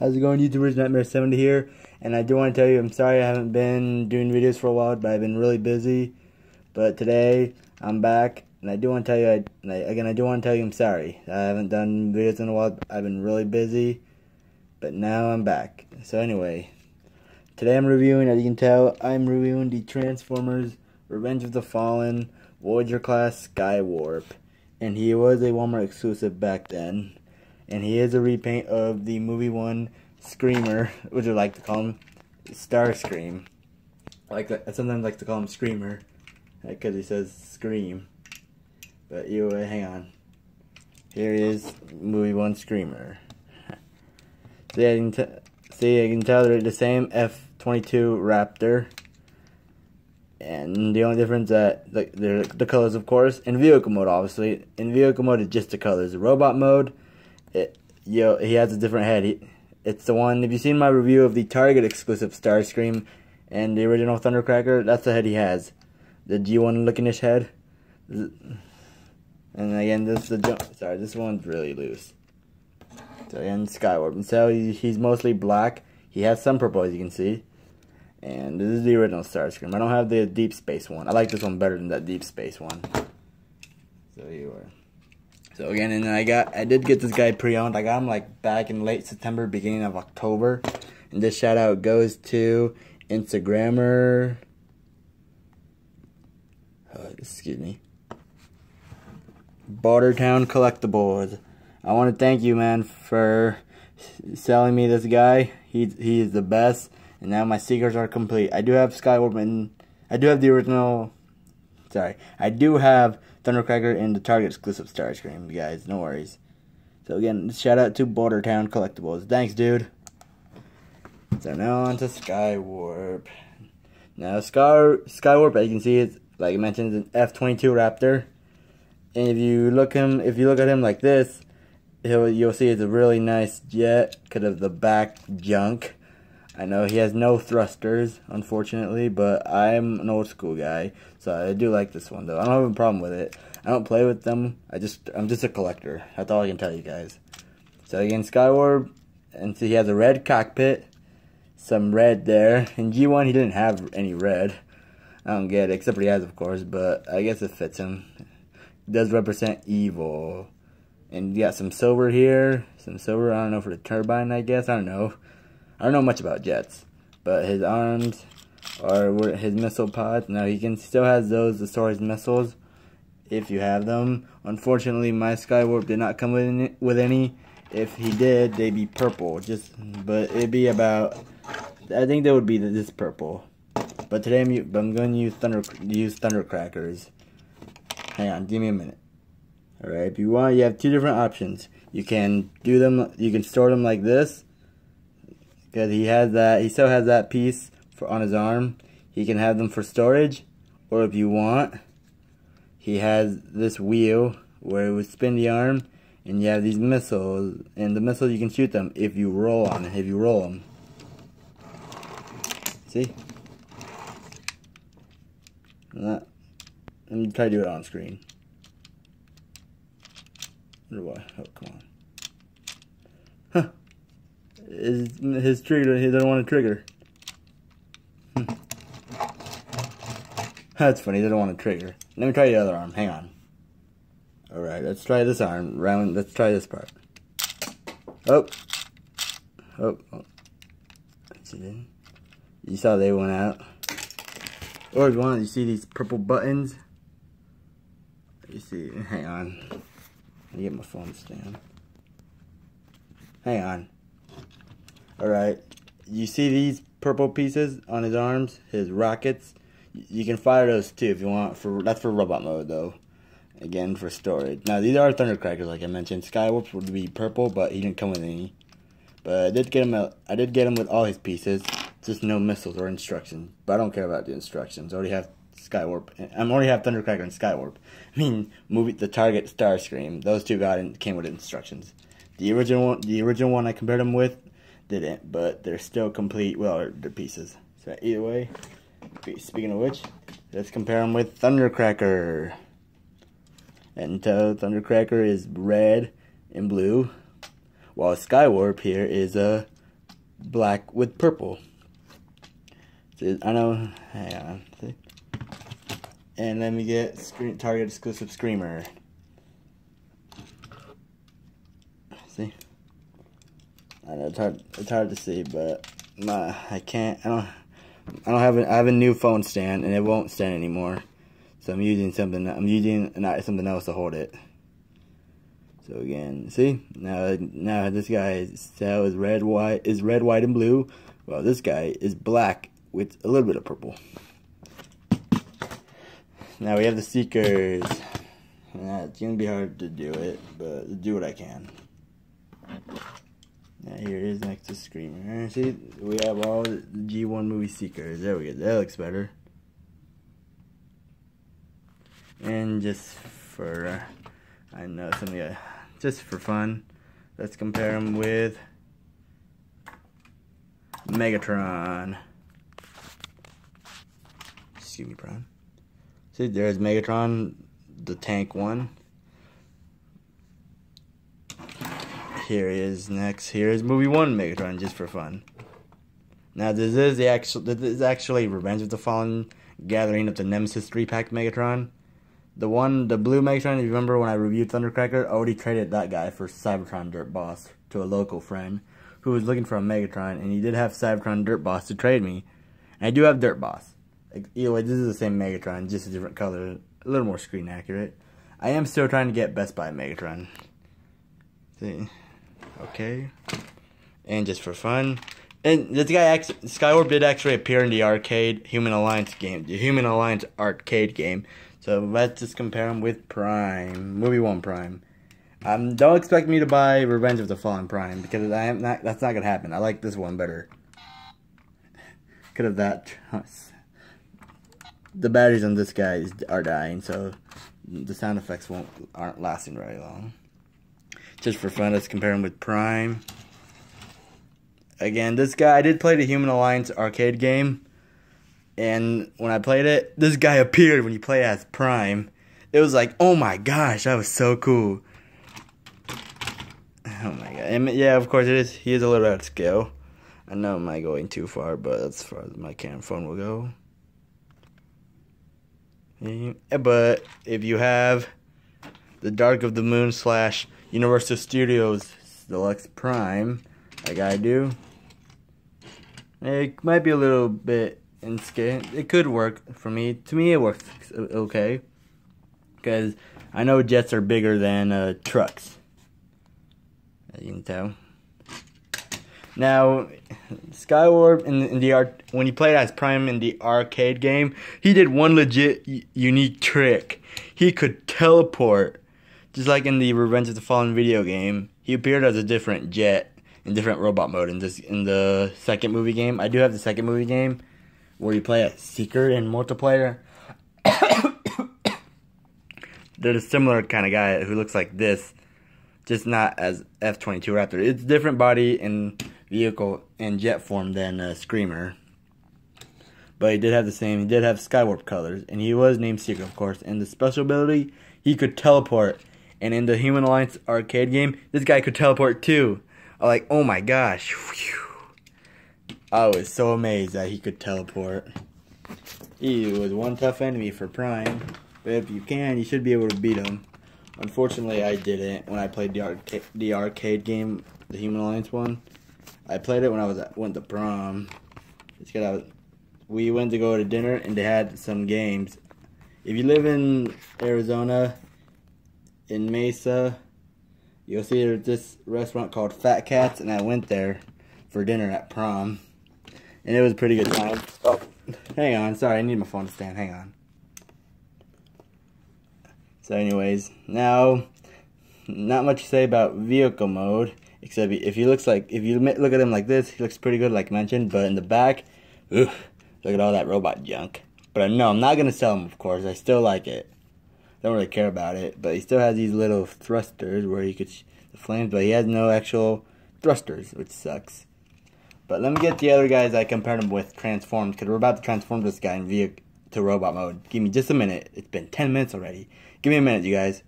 How's it going, YouTubers? Nightmare70 here, and I do want to tell you I'm sorry I haven't been doing videos for a while, but I've been really busy. But today I'm back, and I do want to tell you, I do want to tell you I'm sorry. I haven't done videos in a while. I've been really busy, but now I'm back. So anyway, today I'm reviewing, as you can tell, I'm reviewing the Transformers Revenge of the Fallen Voyager class Skywarp, and he was a Walmart exclusive back then. And he is a repaint of the movie one Screamer, which I like to call him Starscream. I sometimes like to call him Screamer, because he says Scream. But anyway, hang on. Here is movie one Screamer. See, I can tell they're the same F-22 Raptor. And the only difference that they're the colors, of course, in vehicle mode, obviously. In vehicle mode, it's just the colors. The robot mode, he has a different head. It's the one, if you've seen my review of the Target exclusive Starscream and the original Thundercracker, that's the head he has. The G1 looking-ish head. And again, this one's really loose. So again, Skywarp. And so he's mostly black. He has some purple, as you can see. And this is the original Starscream. I don't have the Deep Space one. I like this one better than that Deep Space one. So here you are. So again, and I did get this guy pre-owned. I got him like back in late September, beginning of October. And this shout out goes to Instagrammer. Excuse me. Bordertown Collectibles. I want to thank you, man, for selling me this guy. He is the best. And now my secrets are complete. I do have Skywarp and I do have the original. Sorry, I do have Thundercracker and the Target exclusive Starscream, guys. No worries. So again, shout out to Bordertown Collectibles. Thanks, dude. So now on to Skywarp. Now Skywarp, as you can see, it's like I mentioned, it's an F-22 Raptor. And if you look at him like this, you'll see it's a really nice jet because of the back junk. I know he has no thrusters, unfortunately, but I'm an old school guy, so I do like this one though. I don't have a problem with it. I don't play with them. I'm just a collector. That's all I can tell you guys. So again, Skywarp, and so he has a red cockpit, some red there. In G1 he didn't have any red. I don't get it, except for he has, of course, but I guess it fits him. It does represent evil. And you got some silver here, some silver, I don't know, for the turbine, I guess. I don't know much about jets, but his arms are his missile pods. Now he still has those to store his missiles if you have them. Unfortunately, my Skywarp did not come with any. If he did, they'd be purple. But it'd be about, I think they would be this purple. But today I'm going to use Thundercrackers. Hang on, give me a minute. All right, if you want, you have two different options. You can do them. You can store them like this. Because he still has that piece on his arm. He can have them for storage, or if you want, he has this wheel where it would spin the arm, and you have these missiles, and the missiles you can shoot them if you roll on it. If you roll them, see? Let me try to do it on screen. Oh, come on. Huh. His trigger, he doesn't want to trigger. That's funny, he doesn't want to trigger. Let me try the other arm, hang on. Alright, let's try this arm. Let's try this part. Oh. You saw they went out. Or if you want, you see these purple buttons. You see, hang on. Let me get my phone stand. Hang on. Alright, you see these purple pieces on his arms, his rockets? You can fire those too if you want. That's for robot mode though. Again, for storage. Now these are Thundercrackers, like I mentioned. Skywarps would be purple, but he didn't come with any. But I did get him with all his pieces, just no missiles or instructions. But I don't care about the instructions. I already have Skywarp. I already have Thundercracker and Skywarp. I mean, the Target Starscream. Those two came with instructions. The original one I compared them with didn't, but they're still complete. Well, they're pieces. So either way, speaking of which, let's compare them with Thundercracker. And so Thundercracker is red and blue, while Skywarp here is black with purple. See, I know. Hang on. See? And let me get Target exclusive Screamer. See? I know it's hard to see, but I have a new phone stand and it won't stand anymore. So I'm using something else to hold it. So again, see? Now this guy's cell is red, white, and blue. Well, this guy is black with a little bit of purple. Now we have the Seekers. It's gonna be hard to do it, but do what I can. Now here it is next to Screamer. See, we have all the G1 movie Seekers. There we go. That looks better. And just for, I know something, just for fun, let's compare them with Megatron. Excuse me, Prime. See, there's Megatron, the tank one. Here he is next. Here is movie 1 Megatron, just for fun. Now this is actually Revenge of the Fallen, Gathering of the Nemesis 3-pack Megatron. The blue Megatron, if you remember when I reviewed Thundercracker, I already traded that guy for Cybertron Dirt Boss to a local friend who was looking for a Megatron, and he did have Cybertron Dirt Boss to trade me. And I do have Dirt Boss. Either way, this is the same Megatron, just a different color, a little more screen accurate. I am still trying to get Best Buy Megatron. See? Okay. And just for fun. And this guy, Skywarp did actually appear in the arcade Human Alliance game, the Human Alliance arcade game. So let's just compare him with Prime, movie 1 Prime. Don't expect me to buy Revenge of the Fallen Prime because that's not gonna happen. I like this one better. Because of that, the batteries on this guy are dying, so the sound effects aren't lasting very long. Just for fun, let's compare him with Prime. Again, this guy, I did play the Human Alliance arcade game. And when I played it, this guy appeared when you play as Prime. It was like, oh my gosh, that was so cool. Oh my god. And yeah, of course, he is a little out of scale. I know am I going too far, but that's as far as my camera phone will go. Yeah, but if you have the Dark of the Moon / Universal Studios Deluxe Prime, like I do, it might be a little bit in scale. It could work for me. To me, it works okay. Because I know jets are bigger than trucks. As you can tell. Now, Skywarp when he played as Prime in the arcade game, he did one legit unique trick. He could teleport, just like in the Revenge of the Fallen video game. He appeared as a different jet in different robot mode in the second movie game. I do have the second movie game where you play a Seeker in multiplayer. There's a similar kind of guy who looks like this, just not as F-22 Raptor. It's different body and vehicle and jet form than Screamer. But he did have Skywarp colors, and he was named Seeker, of course. And the special ability, he could teleport. And in the Human Alliance arcade game, this guy could teleport too. I'm like, oh my gosh. Whew. I was so amazed that he could teleport. He was one tough enemy for Prime. But if you can, you should be able to beat him. Unfortunately, I didn't when I played the arcade game, the Human Alliance one. I played it when I went to prom. We went to go to dinner and they had some games. If you live in Arizona, in Mesa, you'll see there's this restaurant called Fat Cats, and I went there for dinner at prom. And it was a pretty good time. Oh, hang on. Sorry, I need my phone to stand. Hang on. So anyways, now, not much to say about vehicle mode, except if you look at him like this, he looks pretty good like mentioned, but in the back, look at all that robot junk. But no, I'm not going to sell him, of course. I still like it. Don't really care about it, but he still has these little thrusters where he could the flames, but he has no actual thrusters, which sucks. But let me get the other guys I compared him with transformed, because we're about to transform this guy in vehicle to robot mode. Give me just a minute. It's been 10 minutes already. Give me a minute, you guys.